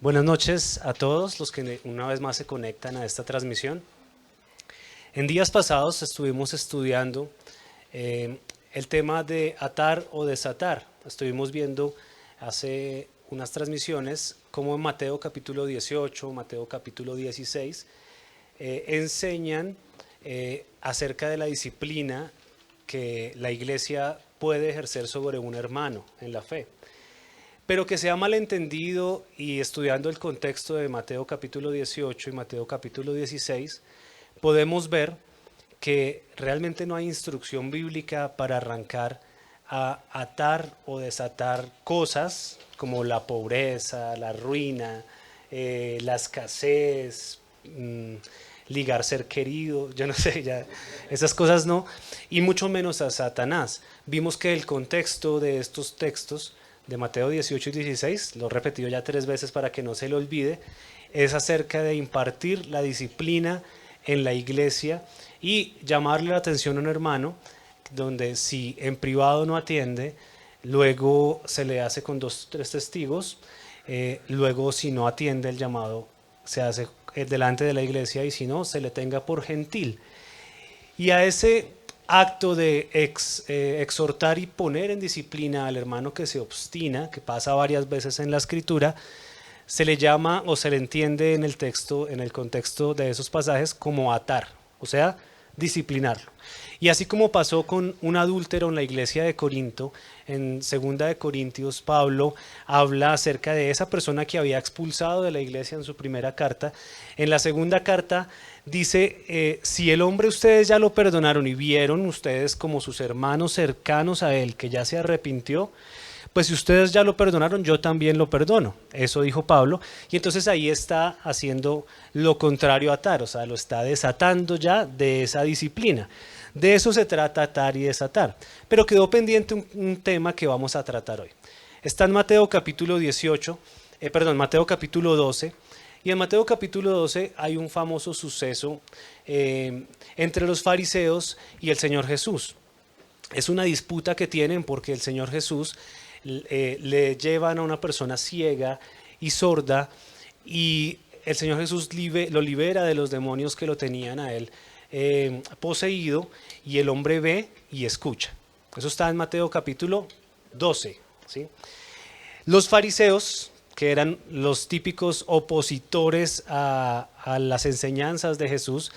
Buenas noches a todos los que una vez más se conectan a esta transmisión. En días pasados estuvimos estudiando el tema de atar o desatar. Estuvimos viendo hace unas transmisiones como en Mateo capítulo 18, Mateo capítulo 16, enseñan acerca de la disciplina que la iglesia puede ejercer sobre un hermano en la fe. Pero que se ha malentendido, y estudiando el contexto de Mateo capítulo 18 y Mateo capítulo 16, podemos ver que realmente no hay instrucción bíblica para arrancar a atar o desatar cosas como la pobreza, la ruina, la escasez, ligar ser querido, yo no sé, ya esas cosas no, y mucho menos a Satanás. Vimos que el contexto de estos textos de Mateo 18 y 16, lo he repetido ya 3 veces para que no se lo olvide, es acerca de impartir la disciplina en la iglesia y llamarle la atención a un hermano, donde si en privado no atiende, luego se le hace con 2 o 3 testigos, luego si no atiende el llamado, se hace delante de la iglesia, y si no, se le tenga por gentil. Y a ese acto de exhortar y poner en disciplina al hermano que se obstina, que pasa varias veces en la escritura, se le llama o se le entiende en el texto, en el contexto de esos pasajes, como atar, o sea, disciplinarlo. Y así como pasó con un adúltero en la iglesia de Corinto, en 2 de Corintios, Pablo habla acerca de esa persona que había expulsado de la iglesia en su primera carta. En la segunda carta dice, si el hombre ustedes ya lo perdonaron y vieron ustedes como sus hermanos cercanos a él, que ya se arrepintió, pues si ustedes ya lo perdonaron, yo también lo perdono. Eso dijo Pablo. Y entonces ahí está haciendo lo contrario a atar, o sea, lo está desatando ya de esa disciplina. De eso se trata, atar y desatar. Pero quedó pendiente un tema que vamos a tratar hoy. Está en Mateo capítulo 18, Mateo capítulo 12. Y en Mateo capítulo 12 hay un famoso suceso entre los fariseos y el Señor Jesús. Es una disputa que tienen porque el Señor Jesús le llevan a una persona ciega y sorda, y el Señor Jesús lo libera de los demonios que lo tenían a él poseído, y el hombre ve y escucha. Eso está en Mateo capítulo 12, ¿sí? Los fariseos, que eran los típicos opositores a las enseñanzas de Jesús,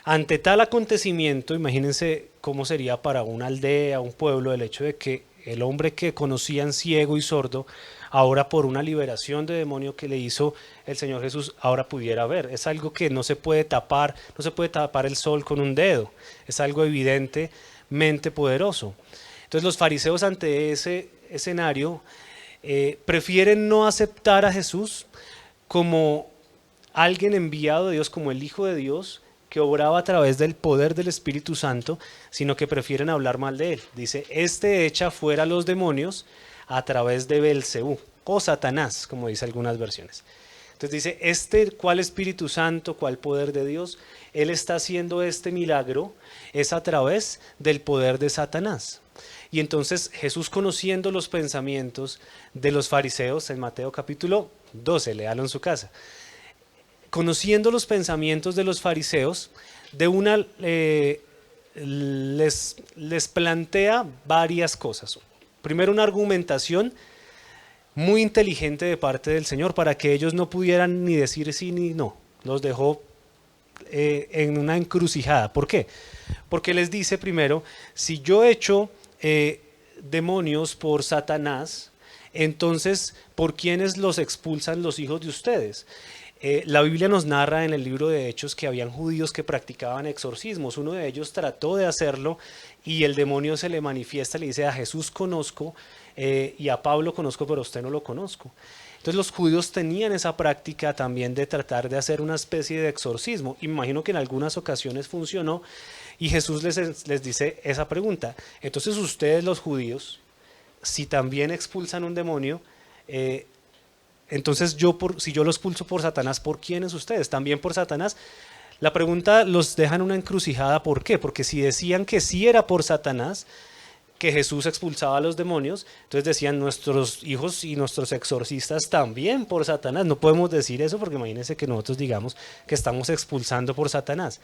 ante tal acontecimiento, imagínense cómo sería para una aldea, un pueblo, el hecho de que el hombre que conocían ciego y sordo, ahora por una liberación de demonio que le hizo el Señor Jesús, ahora pudiera ver. Es algo que no se puede tapar, no se puede tapar el sol con un dedo, es algo evidentemente poderoso. Entonces los fariseos, ante ese escenario, prefieren no aceptar a Jesús como alguien enviado de Dios, como el Hijo de Dios, que obraba a través del poder del Espíritu Santo, sino que prefieren hablar mal de él. Dice, este echa fuera los demonios a través de Belcebú, o Satanás, como dice algunas versiones. Entonces dice, ¿cuál Espíritu Santo, cuál poder de Dios? Él está haciendo este milagro, es a través del poder de Satanás. Y entonces Jesús, conociendo los pensamientos de los fariseos, en Mateo capítulo 12, léalo en su casa, conociendo los pensamientos de los fariseos, les plantea varias cosas. Primero, una argumentación muy inteligente de parte del Señor para que ellos no pudieran ni decir sí ni no. Los dejó en una encrucijada. ¿Por qué? Porque les dice primero, si yo echo demonios por Satanás, entonces, ¿por quiénes los expulsan los hijos de ustedes? La Biblia nos narra en el libro de Hechos que habían judíos que practicaban exorcismos. Uno de ellos trató de hacerlo y el demonio se le manifiesta, le dice, a Jesús conozco y a Pablo conozco, pero a usted no lo conozco. Entonces los judíos tenían esa práctica también de tratar de hacer una especie de exorcismo. Imagino que en algunas ocasiones funcionó, y Jesús les dice esa pregunta. Entonces ustedes, los judíos, si también expulsan un demonio, entonces si yo lo expulso por Satanás, ¿por quiénes ustedes? ¿También por Satanás? La pregunta los deja en una encrucijada. ¿Por qué? Porque si decían que sí era por Satanás, que Jesús expulsaba a los demonios, entonces decían nuestros hijos y nuestros exorcistas también por Satanás. No podemos decir eso porque imagínense que nosotros digamos que estamos expulsando por Satanás.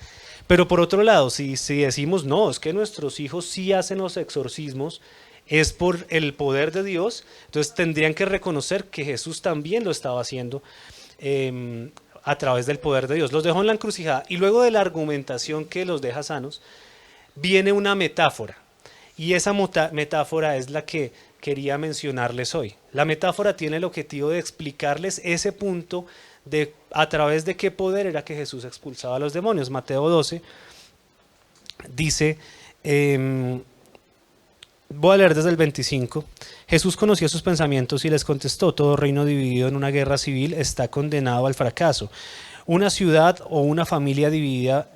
Pero por otro lado, si decimos no, es que nuestros hijos sí hacen los exorcismos, es por el poder de Dios, entonces tendrían que reconocer que Jesús también lo estaba haciendo a través del poder de Dios. Los dejó en la encrucijada y luego de la argumentación que los deja sanos, viene una metáfora. Y esa metáfora es la que quería mencionarles hoy. La metáfora tiene el objetivo de explicarles ese punto de a través de qué poder era que Jesús expulsaba a los demonios. Mateo 12 dice, voy a leer desde el 25. Jesús conocía sus pensamientos y les contestó: todo reino dividido en una guerra civil está condenado al fracaso. Una ciudad o una familia dividida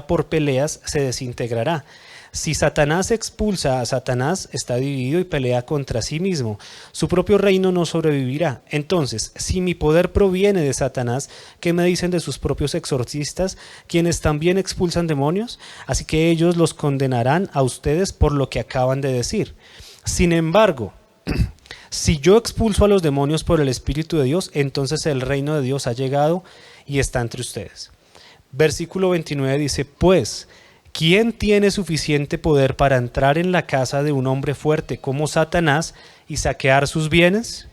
por peleas se desintegrará. Si Satanás expulsa a Satanás, está dividido y pelea contra sí mismo. Su propio reino no sobrevivirá. Entonces, si mi poder proviene de Satanás, ¿qué me dicen de sus propios exorcistas, quienes también expulsan demonios? Así que ellos los condenarán a ustedes por lo que acaban de decir. Sin embargo, si yo expulso a los demonios por el Espíritu de Dios, entonces el reino de Dios ha llegado y está entre ustedes. Versículo 29 dice, pues, ¿quién tiene suficiente poder para entrar en la casa de un hombre fuerte como Satanás y saquear sus bienes?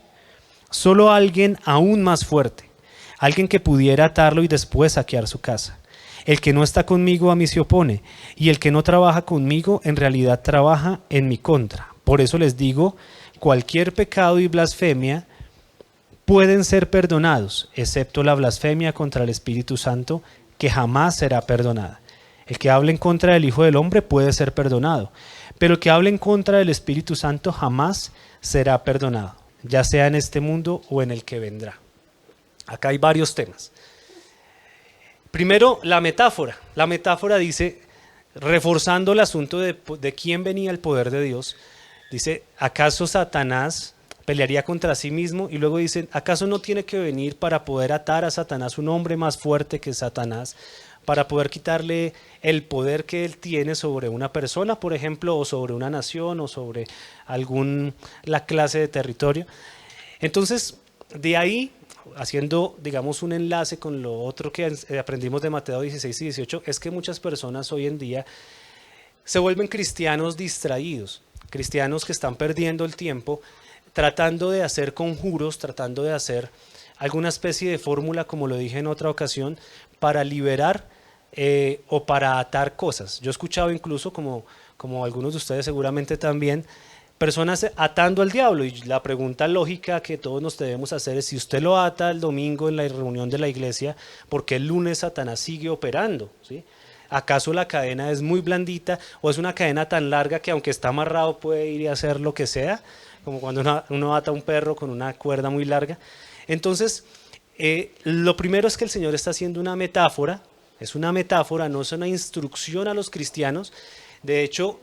Solo alguien aún más fuerte, alguien que pudiera atarlo y después saquear su casa. El que no está conmigo a mí se opone, y el que no trabaja conmigo en realidad trabaja en mi contra. Por eso les digo, cualquier pecado y blasfemia pueden ser perdonados, excepto la blasfemia contra el Espíritu Santo, que jamás será perdonada. El que hable en contra del Hijo del Hombre puede ser perdonado, pero el que hable en contra del Espíritu Santo jamás será perdonado, ya sea en este mundo o en el que vendrá. Acá hay varios temas. Primero, la metáfora. La metáfora dice, reforzando el asunto de quién venía el poder de Dios, dice, ¿acaso Satanás pelearía contra sí mismo? Y luego dicen, ¿acaso no tiene que venir para poder atar a Satanás un hombre más fuerte que Satanás, para poder quitarle el poder que él tiene sobre una persona, por ejemplo, o sobre una nación, o sobre la clase de territorio? Entonces, de ahí, haciendo, digamos, un enlace con lo otro que aprendimos de Mateo 16 y 18, es que muchas personas hoy en día se vuelven cristianos distraídos, cristianos que están perdiendo el tiempo, tratando de hacer conjuros, tratando de hacer alguna especie de fórmula, como lo dije en otra ocasión, para liberar o para atar cosas. Yo he escuchado incluso, como algunos de ustedes seguramente también, personas atando al diablo, y la pregunta lógica que todos nos debemos hacer es, si usted lo ata el domingo en la reunión de la iglesia, ¿por qué el lunes Satanás sigue operando? ¿Sí? ¿Acaso la cadena es muy blandita o es una cadena tan larga que aunque está amarrado puede ir y hacer lo que sea? Como cuando uno ata a un perro con una cuerda muy larga. Entonces, lo primero es que el Señor está haciendo una metáfora, es una metáfora, no es una instrucción a los cristianos. De hecho,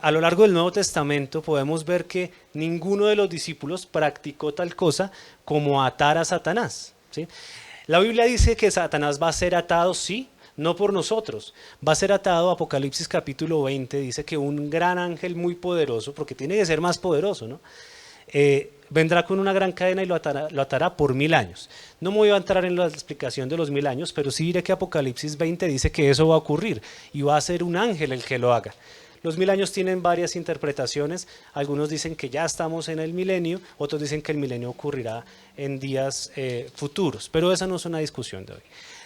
a lo largo del Nuevo Testamento podemos ver que ninguno de los discípulos practicó tal cosa como atar a Satanás, ¿sí? La Biblia dice que Satanás va a ser atado, sí, no por nosotros, va a ser atado. Apocalipsis capítulo 20 dice que un gran ángel muy poderoso, porque tiene que ser más poderoso, ¿no? Vendrá con una gran cadena y lo atará por 1000 años. No me voy a entrar en la explicación de los 1000 años, pero sí diré que Apocalipsis 20 dice que eso va a ocurrir y va a ser un ángel el que lo haga. Los 1000 años tienen varias interpretaciones. Algunos dicen que ya estamos en el milenio, otros dicen que el milenio ocurrirá en días futuros, pero esa no es una discusión de hoy.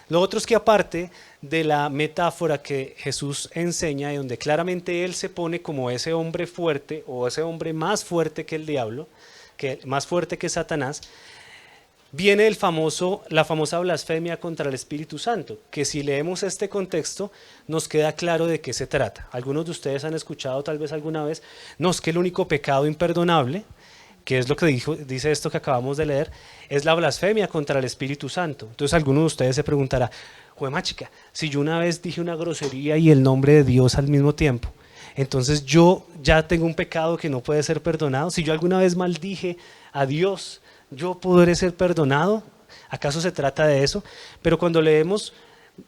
Lo otro es que, aparte de la metáfora que Jesús enseña, y donde claramente él se pone como ese hombre fuerte, o ese hombre más fuerte que el diablo, más fuerte que Satanás, viene la famosa blasfemia contra el Espíritu Santo, que si leemos este contexto nos queda claro de qué se trata. Algunos de ustedes han escuchado tal vez alguna vez, no, es que el único pecado imperdonable, que es lo que dice esto que acabamos de leer, es la blasfemia contra el Espíritu Santo. Entonces alguno de ustedes se preguntará, ¡jue chica! Si yo una vez dije una grosería y el nombre de Dios al mismo tiempo, entonces yo ya tengo un pecado que no puede ser perdonado. Si yo alguna vez maldije a Dios, ¿yo podré ser perdonado? ¿Acaso se trata de eso? Pero cuando leemos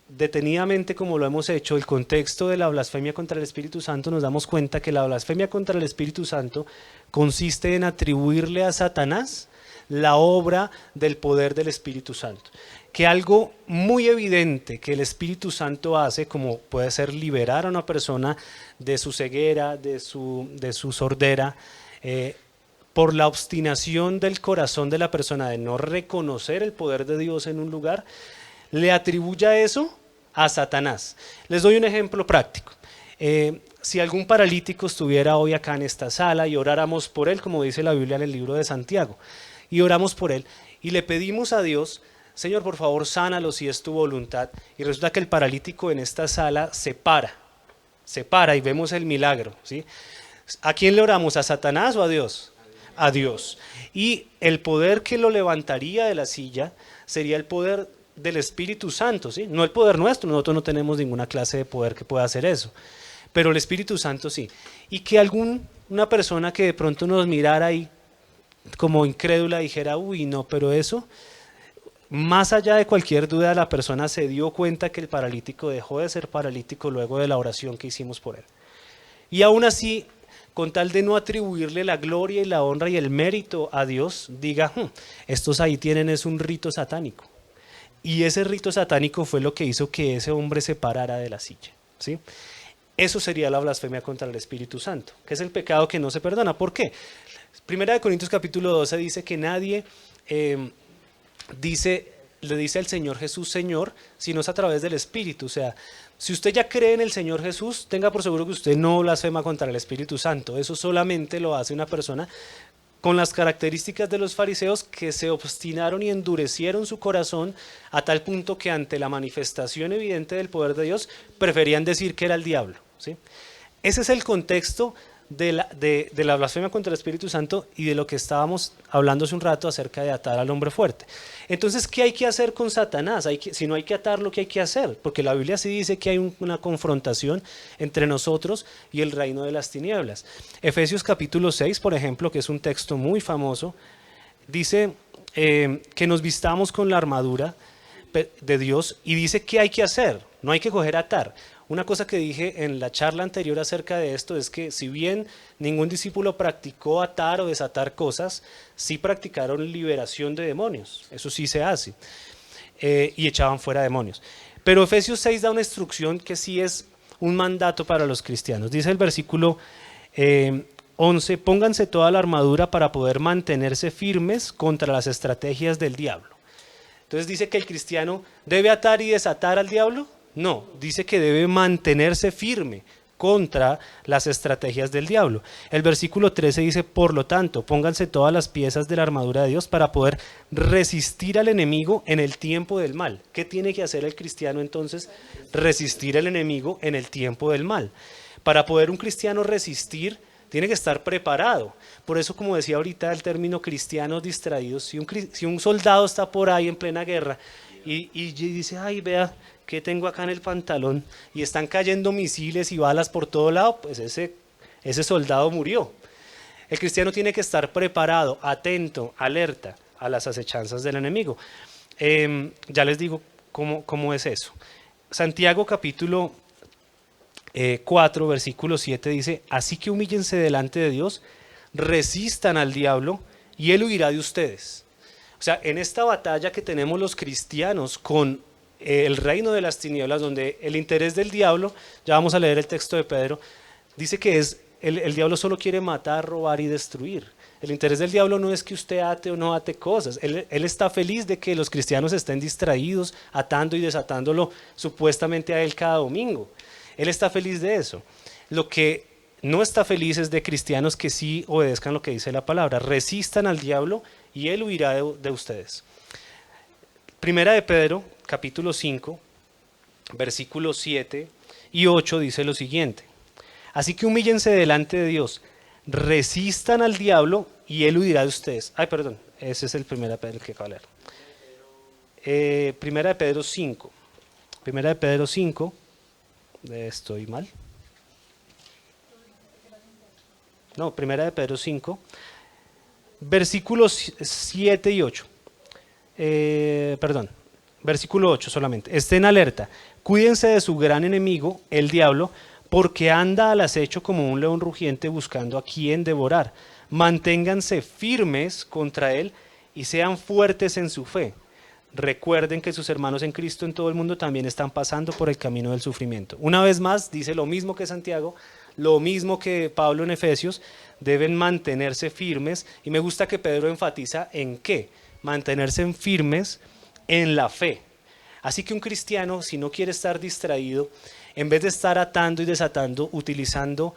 detenidamente como lo hemos hecho, el contexto de la blasfemia contra el Espíritu Santo, nos damos cuenta que la blasfemia contra el Espíritu Santo consiste en atribuirle a Satanás la obra del poder del Espíritu Santo. Que algo muy evidente que el Espíritu Santo hace, como puede ser liberar a una persona de su ceguera, de su sordera, por la obstinación del corazón de la persona de no reconocer el poder de Dios en un lugar, le atribuya eso a Satanás. Les doy un ejemplo práctico. Si algún paralítico estuviera hoy acá en esta sala y oráramos por él, como dice la Biblia en el libro de Santiago, y oramos por él y le pedimos a Dios, Señor, por favor, sánalo si es tu voluntad, y resulta que el paralítico en esta sala se para y vemos el milagro, ¿sí? ¿A quién le oramos? ¿A Satanás o a Dios? A Dios. Y el poder que lo levantaría de la silla sería el poder del Espíritu Santo, ¿sí? No el poder nuestro, nosotros no tenemos ninguna clase de poder que pueda hacer eso, pero el Espíritu Santo sí. Y que una persona que de pronto nos mirara y como incrédula dijera, uy, no, pero eso, más allá de cualquier duda, la persona se dio cuenta que el paralítico dejó de ser paralítico luego de la oración que hicimos por él. Y aún así, con tal de no atribuirle la gloria y la honra y el mérito a Dios, diga, estos ahí tienen es un rito satánico. Y ese rito satánico fue lo que hizo que ese hombre se parara de la silla, ¿sí? Eso sería la blasfemia contra el Espíritu Santo, que es el pecado que no se perdona. ¿Por qué? Primera de Corintios capítulo 12 dice que nadie le dice al Señor Jesús Señor, sino es a través del Espíritu. O sea, si usted ya cree en el Señor Jesús, tenga por seguro que usted no blasfema contra el Espíritu Santo. Eso solamente lo hace una persona con las características de los fariseos, que se obstinaron y endurecieron su corazón a tal punto que ante la manifestación evidente del poder de Dios preferían decir que era el diablo, ¿sí? Ese es el contexto de la blasfemia contra el Espíritu Santo y de lo que estábamos hablando hace un rato acerca de atar al hombre fuerte. Entonces, ¿qué hay que hacer con Satanás? Si no hay que atarlo, ¿qué hay que hacer? Porque la Biblia sí dice que hay una confrontación entre nosotros y el reino de las tinieblas. Efesios capítulo 6, por ejemplo, que es un texto muy famoso, dice que nos vistamos con la armadura de Dios y dice qué hay que hacer, no hay que coger a atar. Una cosa que dije en la charla anterior acerca de esto es que si bien ningún discípulo practicó atar o desatar cosas, sí practicaron liberación de demonios, eso sí se hace, y echaban fuera demonios. Pero Efesios 6 da una instrucción que sí es un mandato para los cristianos. Dice el versículo 11, pónganse toda la armadura para poder mantenerse firmes contra las estrategias del diablo. Entonces dice que el cristiano debe atar y desatar al diablo. No, dice que debe mantenerse firme contra las estrategias del diablo. El versículo 13 dice, por lo tanto, pónganse todas las piezas de la armadura de Dios para poder resistir al enemigo en el tiempo del mal. ¿Qué tiene que hacer el cristiano entonces? Resistir al enemigo en el tiempo del mal. Para poder un cristiano resistir, tiene que estar preparado. Por eso, como decía ahorita el término cristianos distraídos, si un soldado está por ahí en plena guerra y dice, ay, vea, ¿qué tengo acá en el pantalón? Y están cayendo misiles y balas por todo lado, pues ese soldado murió. El cristiano tiene que estar preparado, atento, alerta a las acechanzas del enemigo. Ya les digo cómo es eso. Santiago capítulo 4, versículo 7 dice, así que humíllense delante de Dios, resistan al diablo y él huirá de ustedes. O sea, en esta batalla que tenemos los cristianos con el reino de las tinieblas, donde el interés del diablo, ya vamos a leer el texto de Pedro, dice que el diablo solo quiere matar, robar y destruir. El interés del diablo no es que usted ate o no ate cosas, él está feliz de que los cristianos estén distraídos, atando y desatándolo supuestamente a él cada domingo. Él está feliz de eso. Lo que no está feliz es de cristianos que sí obedezcan lo que dice la palabra, resistan al diablo y él huirá de ustedes. Primera de Pedro, capítulo 5, versículos 7 y 8 dice lo siguiente, así que humíllense delante de Dios, resistan al diablo y él huirá de ustedes. Ay, perdón, ese es el Primera de Pedro que acabo de leer. Primera de Pedro 5, Primera de Pedro 5, estoy mal. No, Primera de Pedro 5, versículos 7 y 8. versículo 8 solamente. Estén alerta, cuídense de su gran enemigo, el diablo, porque anda al acecho como un león rugiente buscando a quien devorar. Manténganse firmes contra él y sean fuertes en su fe. Recuerden que sus hermanos en Cristo en todo el mundo también están pasando por el camino del sufrimiento. Una vez más, dice lo mismo que Santiago, lo mismo que Pablo en Efesios, deben mantenerse firmes. Y me gusta que Pedro enfatiza en qué, mantenerse firmes en la fe. Así que un cristiano, si no quiere estar distraído, en vez de estar atando y desatando, utilizando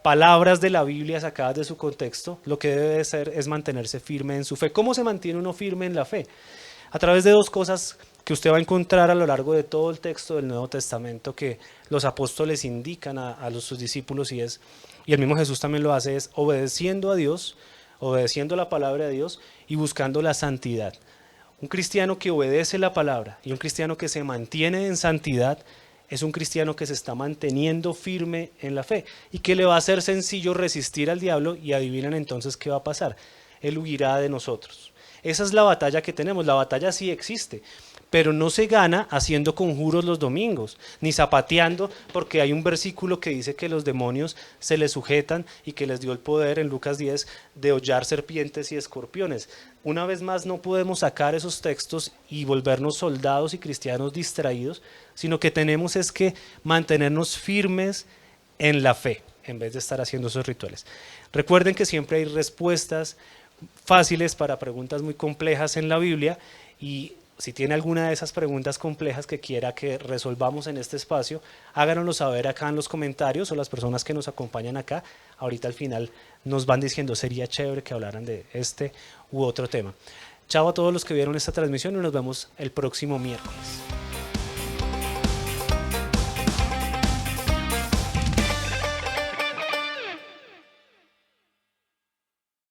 palabras de la Biblia sacadas de su contexto, lo que debe hacer es mantenerse firme en su fe. ¿Cómo se mantiene uno firme en la fe? A través de dos cosas que usted va a encontrar a lo largo de todo el texto del Nuevo Testamento que los apóstoles indican a sus discípulos y el mismo Jesús también lo hace, es obedeciendo a Dios, obedeciendo la palabra de Dios y buscando la santidad. Un cristiano que obedece la palabra y un cristiano que se mantiene en santidad es un cristiano que se está manteniendo firme en la fe y que le va a ser sencillo resistir al diablo y adivinan entonces qué va a pasar. Él huirá de nosotros. Esa es la batalla que tenemos. La batalla sí existe, pero no se gana haciendo conjuros los domingos, ni zapateando, porque hay un versículo que dice que los demonios se les sujetan y que les dio el poder en Lucas 10 de hollar serpientes y escorpiones. Una vez más no podemos sacar esos textos y volvernos soldados y cristianos distraídos, sino que tenemos es que mantenernos firmes en la fe, en vez de estar haciendo esos rituales. Recuerden que siempre hay respuestas fáciles para preguntas muy complejas en la Biblia y si tiene alguna de esas preguntas complejas que quiera que resolvamos en este espacio, háganoslo saber acá en los comentarios o las personas que nos acompañan acá. Ahorita al final nos van diciendo, sería chévere que hablaran de este u otro tema. Chao a todos los que vieron esta transmisión y nos vemos el próximo miércoles.